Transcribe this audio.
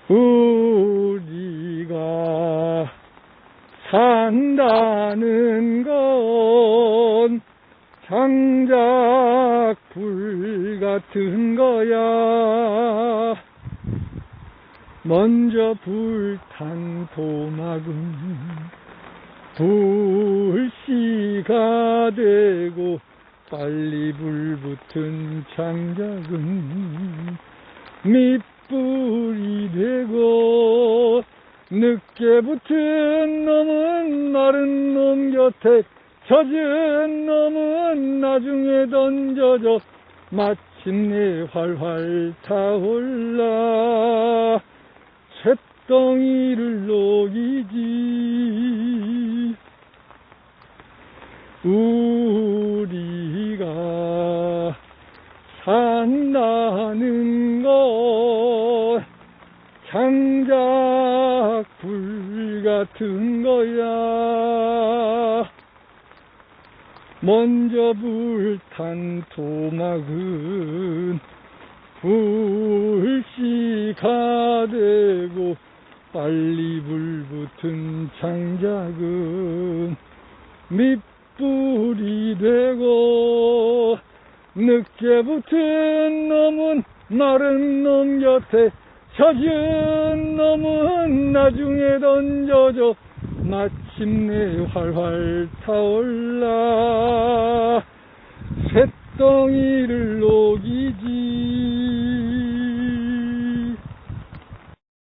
우리가 산다는 건 장작 불 같은 거야. 먼저 불탄 토막은 불씨가 되고 빨리 불 붙은 장작은 밑불이 되고 늦게 붙은 놈은 마른 놈 곁에 젖은 놈은 나중에 던져져 마침내 활활 타올라 쇳덩이를 녹이지. 우리가 산다는 건 장작 불 같은 거야. 먼저 불탄 토막은 불씨가 되고 빨리 불 붙은 장작은 밑불이 되고 늦게 붙은 놈은 마른 놈 곁에 젖은 놈은 나중에 던져져 마침내 활활 타올라 쇳덩이를 녹이지.